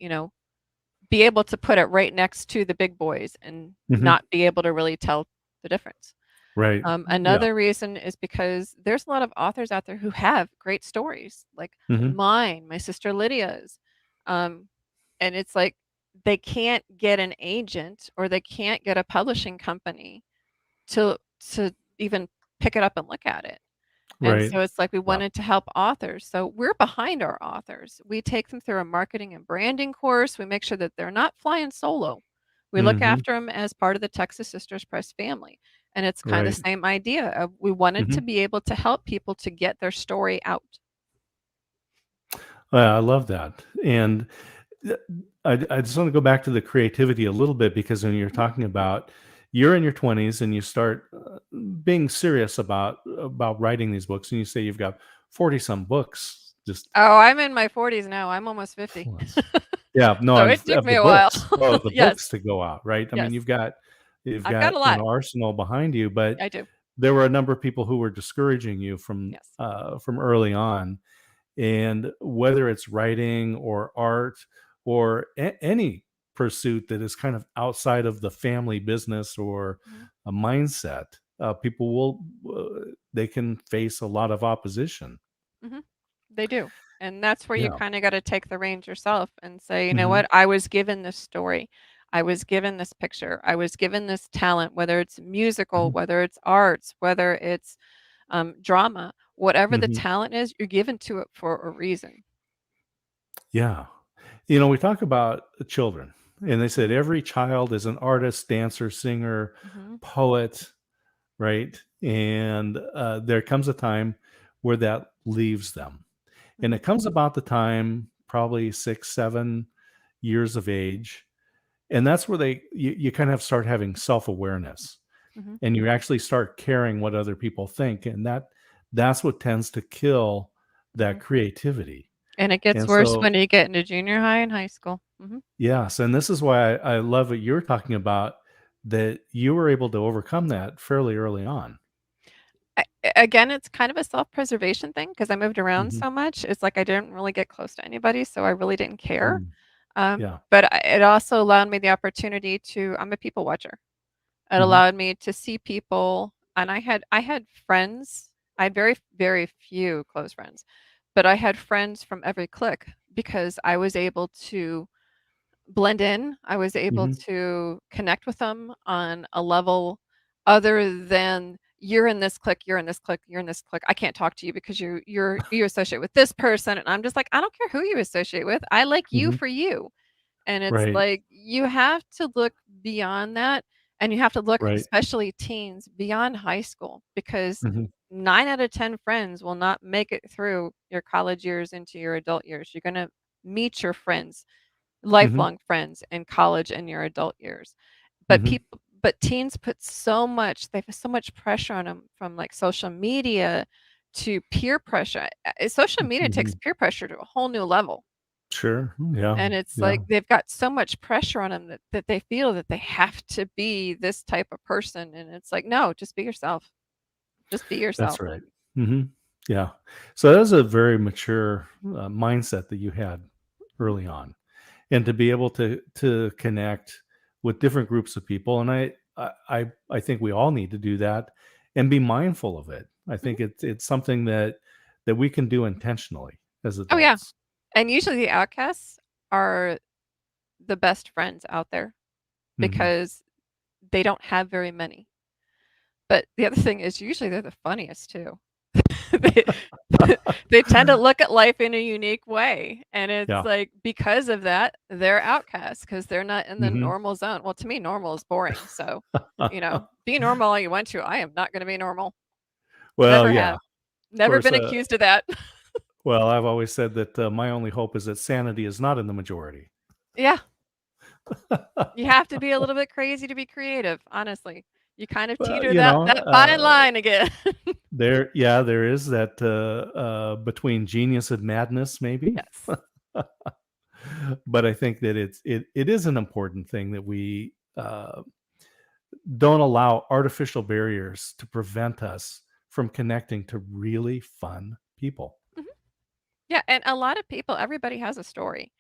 able to put it right next to the big boys and Hmm. not be able to really tell the difference. Right. Yeah. Another reason is because there's a lot of authors out there who have great stories, like Hmm. mine, my sister Lydia's. Um, and it's like they can't get an agent or they can't get a publishing company to to even pick it up and look at it. And Right. so it's like we Yeah. wanted to help authors. So we're behind our authors. We take them through a marketing and branding course. We make sure that they're not flying solo. We look Mhm. after them as part of the Texas Sisters Press family. And it's kind of Right. the same idea of we wanted to Mhm. be able to help people to get their story out. I love that. And th I just wanna go back to the creativity a little bit because when you're Mhm. talking about you're in your 20s and you start, being serious about writing these books, and you say you've got 40 some books, just Oh, I'm in my 40s now. I'm almost 50. yeah, no, So I'm it took of me the a while. books. Oh, the Yes. books to go out, right? I mean, Yes. you've I've got got a an lot. arsenal behind you, but I do. there were a number of people who were discouraging you Yes. from early on. And whether it's writing or art or any pursuit that is kind of outside of the family business or Mhm. a mindset, people will they can face a lot of opposition. Mhm. They do. And that's where you Yeah. kinda gotta take the reins yourself and say, "You know Hmm. what? I was given this story. I was given this picture. I was given this talent," whether it's musical, Hmm. whether it's arts, whether it's, drama. Whatever the Hmm. talent is, you're given to it for a reason. Yeah. You know, we talk about children, and they said Mhm. every child is an artist, dancer, singer, Mhm. poet, right? And there comes a time where that leaves them. And Mhm. it comes about the time, probably 6, 7 years of age, and that's where you kind of start having self-awareness, Mhm. and you actually start caring what other people think, and that's what tends to kill that Mhm. creativity. And it gets And worse so when you get into junior high and high school. Mhm. yes, and this is why I love what you're talking about, that you were able to overcome that fairly early on. Again, it's kind of a self-preservation thing because I moved around Mhm. so much. It's like I didn't really get close to anybody, so I really didn't care. Mm, yeah. But it also allowed me the opportunity to I'm a people watcher. It Mhm. allowed me to see people, and I had friends. I had very, very few close friends, but I had friends from every clique because I was able to blend in. I was able Mhm. to connect with them on a level other than you're in this clique, you're in this clique, you're in this clique. I can't talk to you because you associate with this person, and I'm just like, I don't care who you associate with. I like you Mhm. for you. And it's Right, like you have to look beyond that, and you have to look, right. especially teens, beyond high school because Mhm. 9 out of 10 friends will not make it through your college years into your adult years. You're gonna meet your friends, Mhm. lifelong friends in college and your adult years. Mhm. But teens put so much they have so much pressure on them from, like, social media to peer pressure. Social media takes Mhm. peer pressure to a whole new level. Sure. Yeah. And it's Yeah. like they've got so much pressure on them that they feel that they have to be this type of person, and it's like, "No, just be yourself. Just be That's yourself." right. Mhm. Yeah. So that was a very mature, mindset that you had Mhm, early on, and to be able to connect with different groups of people, and I think we all need to do that and be mindful of it. I mhm. think it's something that we can do intentionally as Oh, yeah. adults. And usually the outcasts are the best friends out there Mhm. because they don't have very many. But the other thing is usually they're the funniest too. They they tend to look at life in a unique way, and it's Yeah. like because of that, they're outcasts because 'cause they're not in the Mhm. normal zone. Well, to me, normal is boring, so, be normal all you want to. I am not gonna be normal. Well, Never yeah. have. Of Never course, been accused of that. well, I've always said that, my only hope is that sanity is not in the majority. Yeah, you have to be a little bit crazy to be creative, honestly. You kind of Well, teeter that fine line again. there is that, between genius and madness, maybe. Yes. But I think that it is an important thing that we, don't allow artificial barriers to prevent us from connecting to really fun people. Mhm. Yeah, and a lot of people everybody has a story.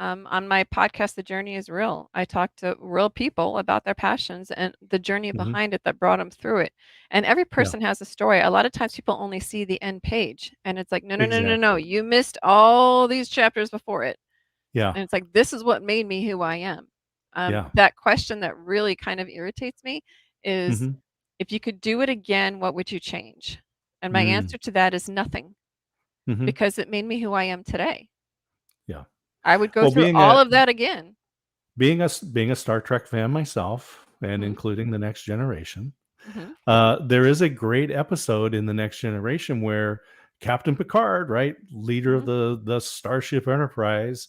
On my podcast, The Journey is Real, I talk to real people about their passions and the journey Mhm. behind it that brought them through it. And every Yeah, person has a story. A lot of times people only see the end page, and it's like, "No, no, no, no, no, exactly. you missed all these chapters before it." Yeah, And it's like, "This is what made me who I am." yeah. That question that really kind of irritates me is, Mhm. "If you could do it again, what would you change?" And my Mm. answer to that is nothing, Mhm. because it made me who I am today. Yeah. I would go Well, through all of that again. being a Star Trek fan myself, and Mhm, including the Next Generation, mhm, there is a great episode in the Next Generation where Captain Picard, right, leader of mhm, the Starship Enterprise,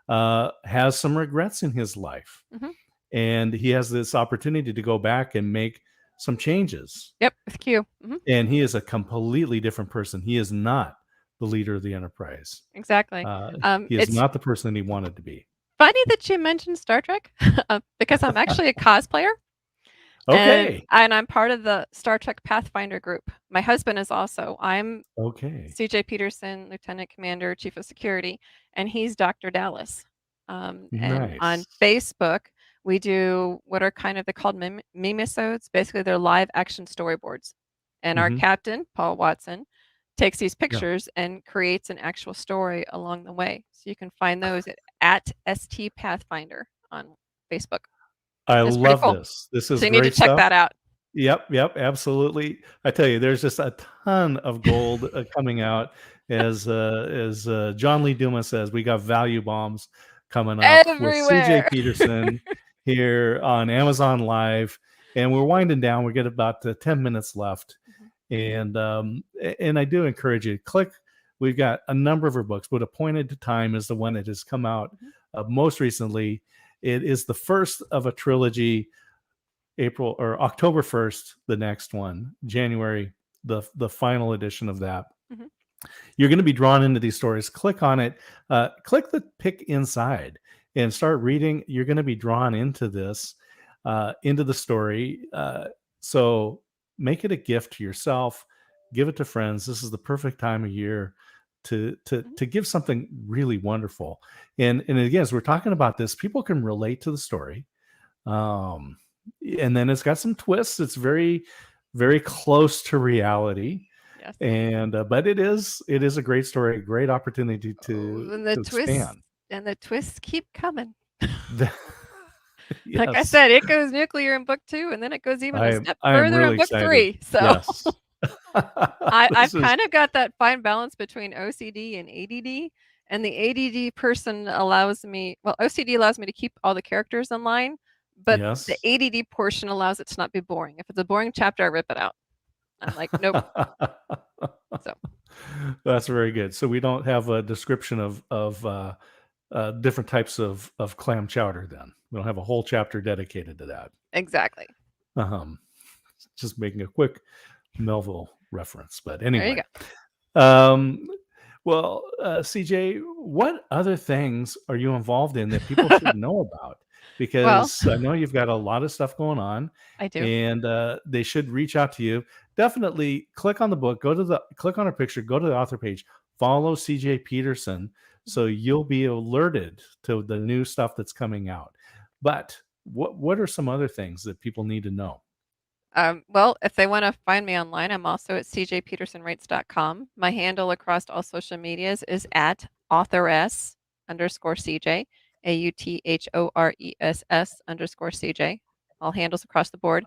has some regrets in his life, mhm. and he has this opportunity to go back and make some changes. Yep, with Q. Mhm, And he is a completely different person. He is not the leader of the Enterprise. exactly. Uh, he is It's not the person he wanted to be. funny that you mentioned Star Trek, because I'm actually a cosplayer. And Okay. and I'm part of the Star Trek Pathfinder group. My husband is also. I'm Okay. CJ Peterson, Lieutenant Commander, Chief of Security, and he's Dr. Dallas. And on Nice. Facebook, we do what are kind of they're called memisodes. Basically, they're live action storyboards. And our Mhm. captain, Paul Watson, takes these Yeah. pictures and creates an actual story along the way. So you can find those at ST Pathfinder on Facebook. I It's pretty love cool. this. This So is you need to great check stuff. that out. Yep, absolutely. I tell you, there's just a ton of gold coming out. As John Lee Dumas says, we got value bombs coming up with CJ Everywhere. Peterson here on Amazon Live, and we're winding down. We get about 10 minutes left, Mhm, and I do encourage you to click. We've got a number of her books, but Appointed Time is the one that has come out mhm, most recently. It is the first of a trilogy. April or October 1st, the next one, January, the final edition of that. mhm, You're going to be drawn into these stories. Click on it, click the pick inside and start reading. You're going to be drawn into this, into the story. So make it a gift to yourself, give it to friends. This is the perfect time of year mhm, to give something really wonderful. And again, as we're talking about this, people can relate to the story. um and then it's got some twists. It's very, very close to reality, yes. and but it is a great story, a great opportunity Oh, and to expand. the twists keep coming. Like I Yes, said, it goes nuclear in book 2, and then it goes even a step I am further in really book excited. 3. So Yes. I've This is kind of got that fine balance between OCD and ADD. And the ADD person allows me, well, OCD allows me to keep all the characters in line, but the yes. ADD portion allows it to not be boring. If it's a boring chapter, I rip it out. I'm like, nope. So That's very good. So we don't have a description of different types of clam chowder. Then we don't have a whole chapter dedicated to that. exactly. Um, just making a quick Melville reference. But There you anyway, go. um, well, CJ, what other things are you involved in that people should know about? Well, Because I know you've got a lot of stuff going on, I do. and they should reach out to you. Definitely click on the book, click on her picture, go to the author page, follow CJ Peterson, so Mhm. you'll be alerted to the new stuff that's coming out. But what are some other things that people need to know? Well, if they want to find me online, I'm also at cjpetersonwrites.com. My handle across all social medias is at authoress underscore CJ, AUTHORESS underscore CJ. All handles across the board.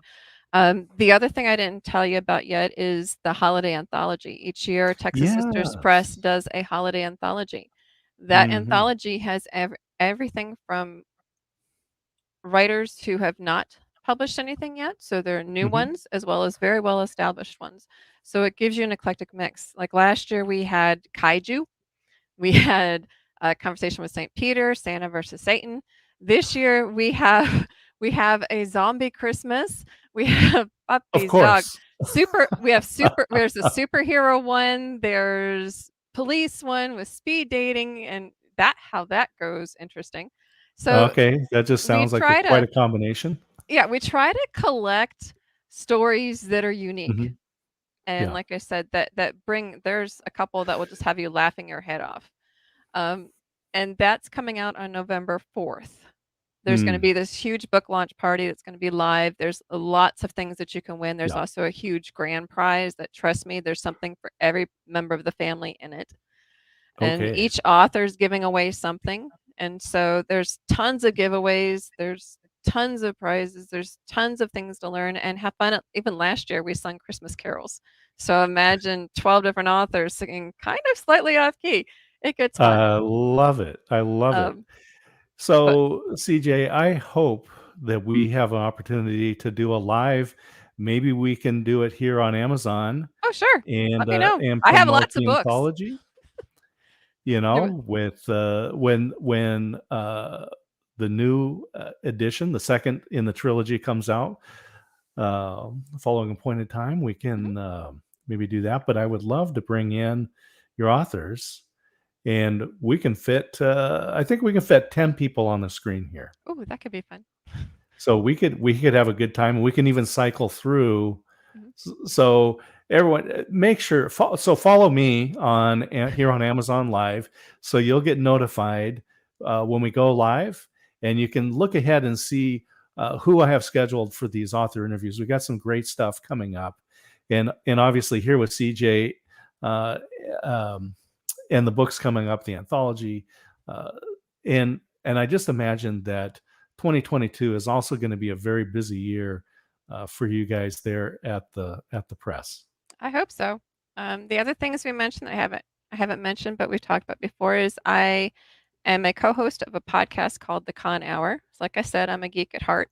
The other thing I didn't tell you about yet is the holiday anthology. Each year, Texas Sisters Press Yes. does a holiday anthology. That Hmm. anthology has everything from writers who have not published anything yet. So there are new Hmm. ones as well as very well established ones. So it gives you an eclectic mix. Like last year, we had kaiju, we had a conversation with St. Peter, Santa versus Satan. This year, we have a zombie Christmas. We have Of puppies, dogs, course. super. We have super. There's a superhero one. There's police one with speed dating, and that how that goes interesting. So Okay, that just we sounds like a try quite to a combination. yeah, we try to collect stories that are unique. Mhm. And Yeah. like I said, that bring there's a couple that will just have you laughing your head off. Um, and that's coming out on November 4th. There's going to Mm. be this huge book launch party that's going to be live. There's lots of things that you can win. There's Yeah. also a huge grand prize that, trust me, there's something for every member of the family in it. And Okay. each author's giving away something. And so there's tons of giveaways. There's tons of prizes. There's tons of things to learn and have fun. Even last year, we sung Christmas carols. So imagine 12 different authors singing kind of slightly off key. It gets fun. I love it. I love it. But So, CJ, I hope that we have an opportunity to do a live. Maybe we can do it here on Amazon oh, sure. and Let me know. I have promote lots of the books. anthology. Do With when the new edition, the second in the trilogy, comes out following appointed time, we can maybe do that. But I would love to bring in your authors, and we can fit. I think we can fit 10 people on the screen here, Oh, that could be fun. so we could have a good time. We can even cycle through. Mhm. So everyone, make sure follow me on here on Amazon Live, so you'll get notified when we go live, and you can look ahead and see who I have scheduled for these author interviews. We got some great stuff coming up, and obviously here with CJ, uh, um, and the books coming up, the anthology, uh, and I just imagine that 2022 is also going to be a very busy year for you guys there at the press. I hope so. The other things we mentioned I haven't mentioned, but we've talked about before is I am a co-host of a podcast called The Con Hour. So like I said, I'm a geek at heart.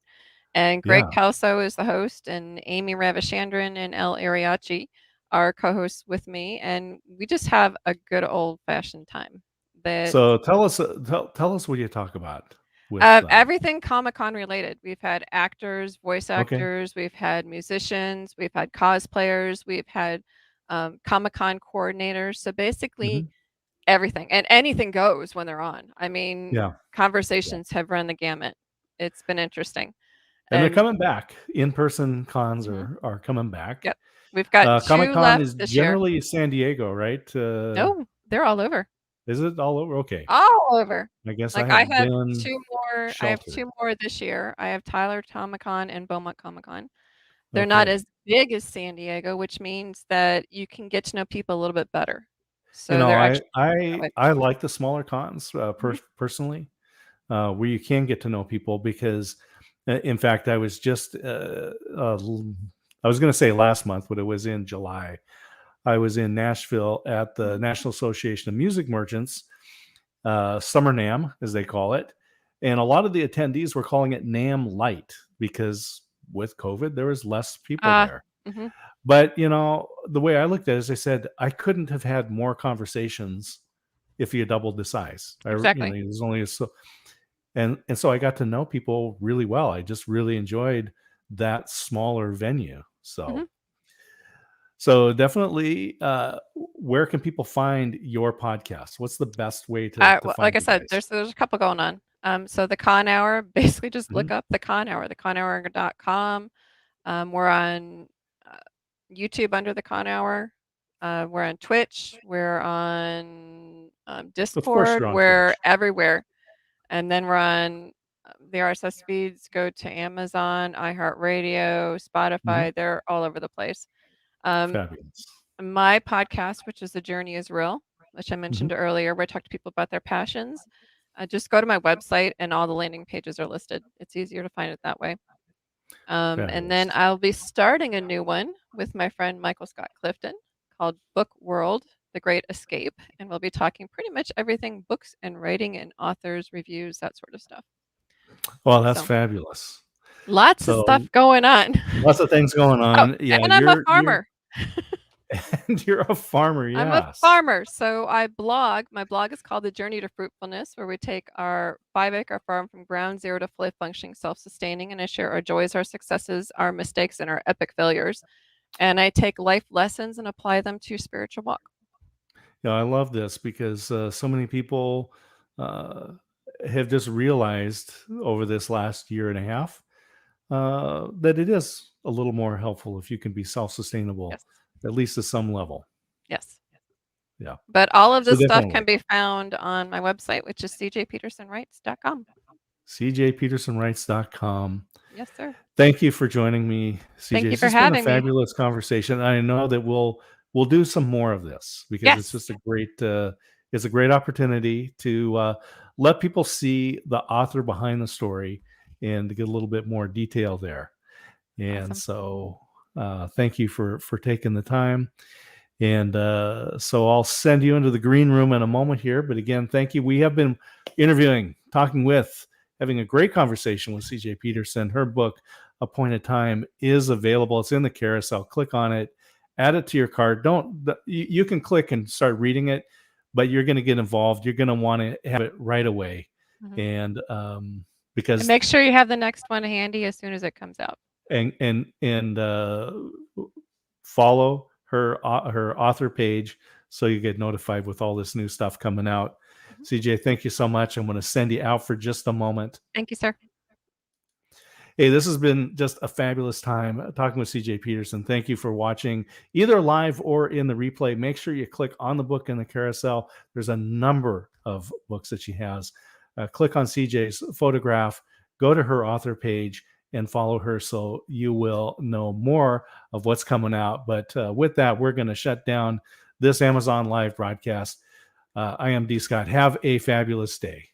And Greg Yeah. Kelso is the host, and Amy Ravichandran and El Ariachi are co-hosts with me, and we just have a good old-fashioned time. That So tell us what you talk about with everything Comic-Con related. We've had actors, voice okay. actors, we've had musicians, we've had cosplayers, we've had Comic-Con coordinators. So basically Mhm. everything and anything goes when they're on. I mean, Yeah. conversations have run the gamut. It's been interesting. And they're And coming back. In-person cons mhm, are coming back. yep, we've got Comic 2 Con left is this year. generally San Diego, right? No, they're all over. Is it all over? Okay. All over. I guess I Like, I have have been 2 more I have sheltered. 2 more this year. I have Tyler Comic-Con and Beaumont Comic-Con. They're not Okay. as big as San Diego, which means that you can get to know people a little bit better. You So know, they're I actually that I way. I like the smaller cons Mhm, personally, where you can get to know people because, in fact, I was going to say last month, but it was in July. I was in Nashville at the mhm. National Association of Music Merchants, Summer NAM, as they call it. And a lot of the attendees were calling it NAM Light because with COVID, there was less people Ah, there. mhm, But, the way I looked at it is I said, I couldn't have had more conversations if you doubled the size. exactly. There's only so, and so I got to know people really well. I just really enjoyed that smaller venue. Mhm. So definitely, where can people find your podcast? What's the best way to Well, like find I you said, guys? there's a couple going on. So the Con Hour, basically just Mhm. look up the Con Hour, theconhour.com. We're on uh, YouTube under the Con Hour. We're on Twitch. We're on Of course, Discord. you're on We're Twitch. everywhere. And then we're on the RSS feeds go to Amazon, iHeartRadio, Mhm. Spotify. They're all over the place. Um, Fabulous. my podcast, which is The Journey is Real, which I Mhm. mentioned earlier, where I talk to people about their passions. Just go to my website and all the landing pages are listed. It's easier to find it that way. And then Fabulous. I'll be starting a new one with my friend Michael Scott Clifton called Book World, The Great Escape. And we'll be talking pretty much everything books and writing and authors, reviews, that sort of stuff. Well, that's So fabulous. lots of So stuff going on. lots of things going Oh, on. Yeah, and I'm a you're farmer. and you're a farmer. I'm a Yes. farmer, so I blog. My blog is called The Journey to Fruitfulness, where we take our 5-acre farm from ground zero to fully functioning, self-sustaining, and I share our joys, our successes, our mistakes, and our epic failures. And I take life lessons and apply them to spiritual walk. I love this because so many people uh, have just realized over this last year and a half that it is a little more helpful if you can be self-sustainable, Yes. at least to some level. Yes. Yeah. But all of So this stuff can definitely, be found on my website, which is cjpetersonwrites.com. cjpetersonwrites.com. Yes, sir. Thank you for joining me, Thank CJ. you It's for just been a having me. fabulous conversation. I know that we'll do some more of this because it's Yes. just it's a great opportunity to let people see the author behind the story and to get a little bit more detail there. And Awesome. so thank you for taking the time. And so I'll send you into the green room in a moment here. But again, thank you. We have been having a great conversation with CJ Peterson. Her book, Appointed Time, is available. It's in the carousel. Click on it, add it to your cart. You can click and start reading it, but you're going to get involved. You're going to want to have it right away. And because and make sure you have the next one handy as soon as it comes out. And follow her author page so you get notified with all this new stuff coming out. CJ, thank you so much. I'm going to send you out for just a moment. Thank you, sir. Hey, this has been just a fabulous time talking with CJ Peterson. Thank you for watching either live or in the replay. Make sure you click on the book in the carousel. There's a number of books that she has. Click on CJ's photograph, go to her author page, and follow her so you will know more of what's coming out. But with that, we're going to shut down this Amazon Live broadcast. I am D. Scott. Have a fabulous day.